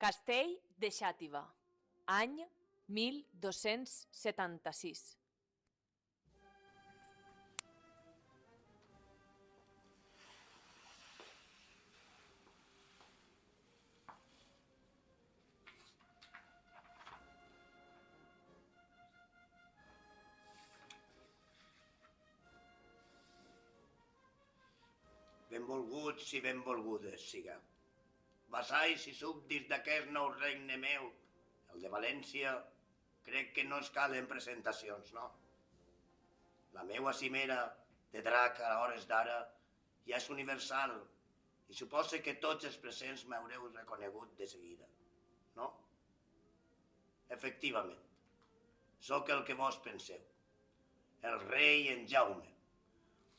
Castell de Xàtiva, any 1276. Benvolguts i benvolgudes sigueu. Vassalls i súbdits d'aquest nou regne meu, el de València, crec que no es calen presentacions, no? La meua cimera de drac a hores d'ara ja és universal i suposo que tots els presents m'haureu reconegut de seguida, no? Efectivament, sóc el que vos penseu, el rei en Jaume,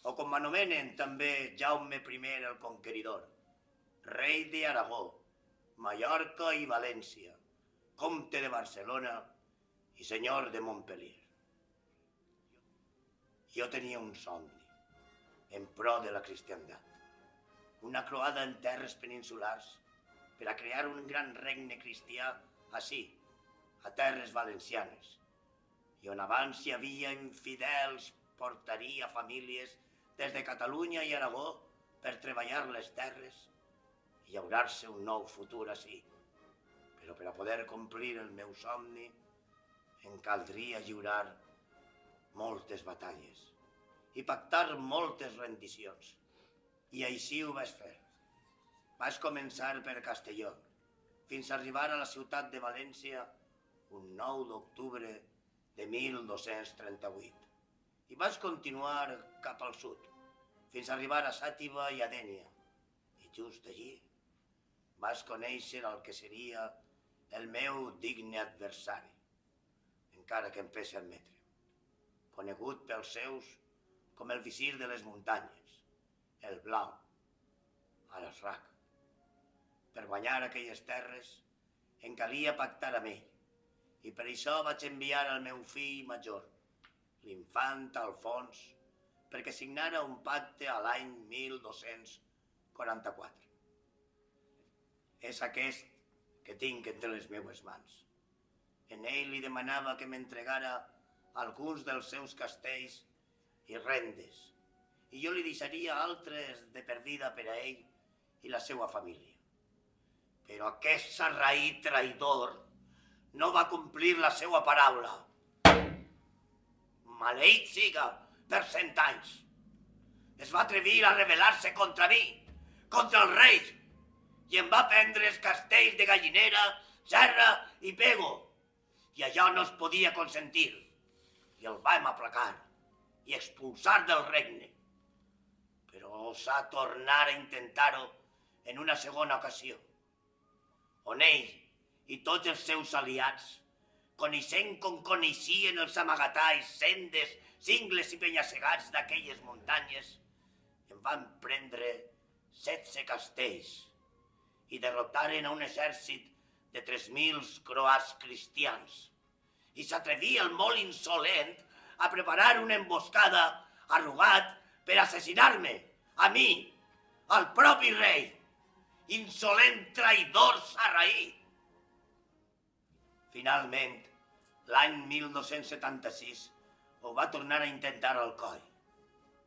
o com m'anomenen també Jaume I el Conqueridor, rei d'Aragó, Mallorca i València, comte de Barcelona i senyor de Montpellier. Jo tenia un somni en pro de la cristiandat, una croada en terres peninsulars per a crear un gran regne cristià ací, a terres valencianes, i on abans hi havia infidels portaria famílies des de Catalunya i Aragó per treballar les terres i llaurar-se un nou futur ací. Però per a poder complir el meu somni em caldria lliurar moltes batalles i pactar moltes rendicions. I així ho vaig fer. Vaig començar per Castelló, fins a arribar a la ciutat de València un 9 d'octubre de 1238. I vaig continuar cap al sud, fins a arribar a Xàtiva i a Dénia. I just allí vaig conèixer el que seria el meu digne adversari, encara que em pese admetre, conegut pels seus com el visir de les muntanyes, el Blau, Alasrac. Per guanyar aquelles terres em calia pactar amb ell, i per això vaig enviar el meu fill major, l'infant Alfons, perquè signara un pacte a l'any 1244. És aquest que tinc entre les meues mans. En ell li demanava que m'entregara alguns dels seus castells i rendes, i jo li deixaria altres de per vida per a ell i la seva família. Però aquest sarraí traïdor no va complir la seva paraula. Maleït siga per 100 anys. Es va atrevir a rebel·lar-se contra mi, contra el rei, i em va prendre els castells de Gallinera, Serra i Pego. I allò no es podia consentir. I el vam aplacar i expulsar del regne. Però osà tornar a intentar-ho en una segona ocasió, on ell i tots els seus aliats, coneixent com coneixien els amagatalls, sendes, cingles i penya-segats d'aquelles muntanyes, em van prendre 16 castells i derrotaren a un exèrcit de 3.000 croats cristians. I s'atrevia el molt insolent a preparar una emboscada arrugat per assassinar-me, a mi, al propi rei. Insolent traïdor sarraí. Finalment, l'any 1276, ho va tornar a intentar al coll,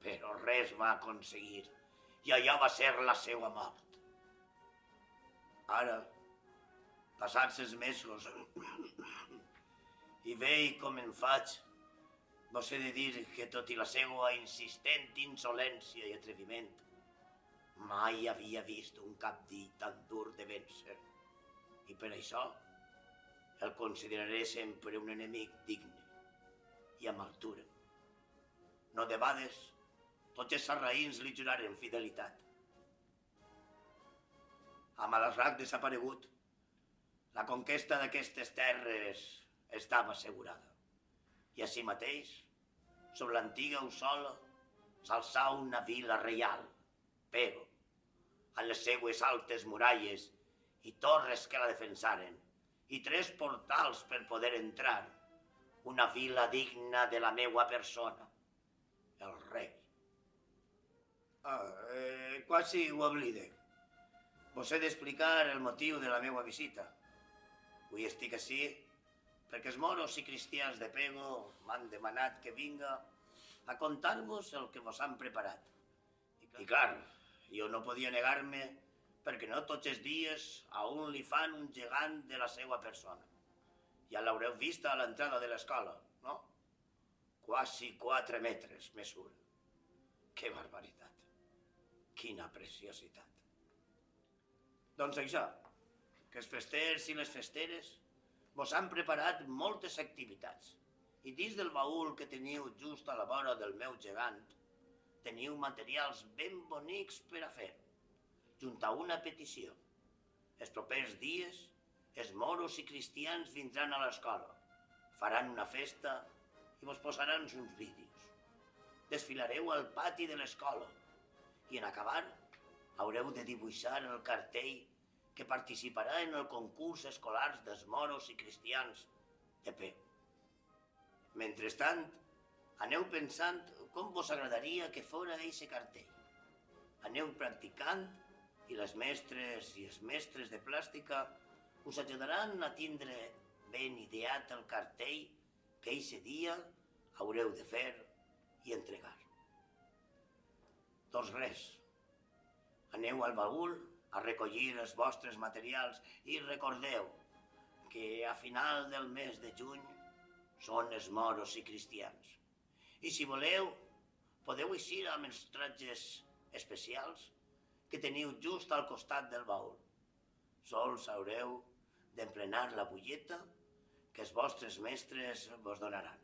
però res va aconseguir, i allò va ser la seva mort. Ara, passats els mesos, i veig com en faig, vos he de dir que tot i la seva insistent insolència i atreviment, mai havia vist un capdill tan dur de vèncer, i per això el consideraré sempre un enemic digne i amb altura. No debades, tots els sarraïns li juraren fidelitat. Amb Alasrac desaparegut, la conquesta d'aquestes terres estava assegurada. I així mateix, sobre l'antiga Ossola, s'alçà una vila reial, però, amb les seues altes muralles i torres que la defensaren, i 3 portals per poder entrar, una vila digna de la meua persona, el rei. Quasi ho oblide. Vos he d'explicar el motiu de la meua visita. Avui estic ací perquè els moros i cristians de Pego m'han demanat que vinga a contar-vos el que vos han preparat. I clar, jo no podia negar-me perquè no tots els dies a un li fan un gegant de la seva persona. Ja l'haureu vist a l'entrada de l'escola, no? Quasi 4 metres mesura. Que barbaritat. Quina preciositat. Doncs això, que els festers i les festeres vos han preparat moltes activitats i dins del baúl que teniu just a la vora del meu gegant teniu materials ben bonics per a fer, junt a una petició. Els propers dies, els moros i cristians vindran a l'escola, faran una festa i vos posaran uns vídeos. Desfilareu al pati de l'escola i en acabar haureu de dibuixar el cartell que participarà en el concurs escolar dels moros i cristians de Pego. Mentrestant, aneu pensant com vos agradaria que fora eixe cartell. Aneu practicant i les mestres i els mestres de plàstica us ajudaran a tindre ben ideat el cartell que eixe dia haureu de fer i entregar. Doncs res, aneu al baúl a recollir els vostres materials i recordeu que a final del mes de juny són els moros i cristians. I si voleu, podeu eixir amb els tratges especials que teniu just al costat del baúl. Sols haureu d'emplenar la bulleta que els vostres mestres vos donaran.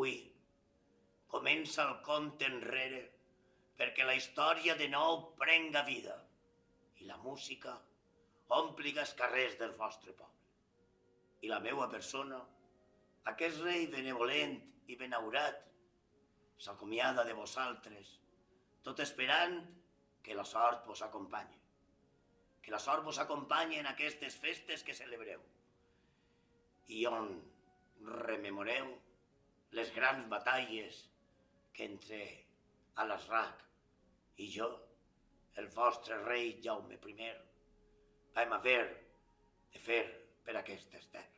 Ui, comença el compte enrere perquè la història de nou prenga vida i la música ompliga els carrers del vostre poble. I la meua persona, aquest rei benevolent i benaurat, s'acomiada de vosaltres, tot esperant que la sort vos acompanyi. Que la sort vos acompanyi en aquestes festes que celebreu i on rememoreu les grans batalles que entre Alasraq i jo, el vostre rei Jaume I, vam haver de fer per aquestes terres.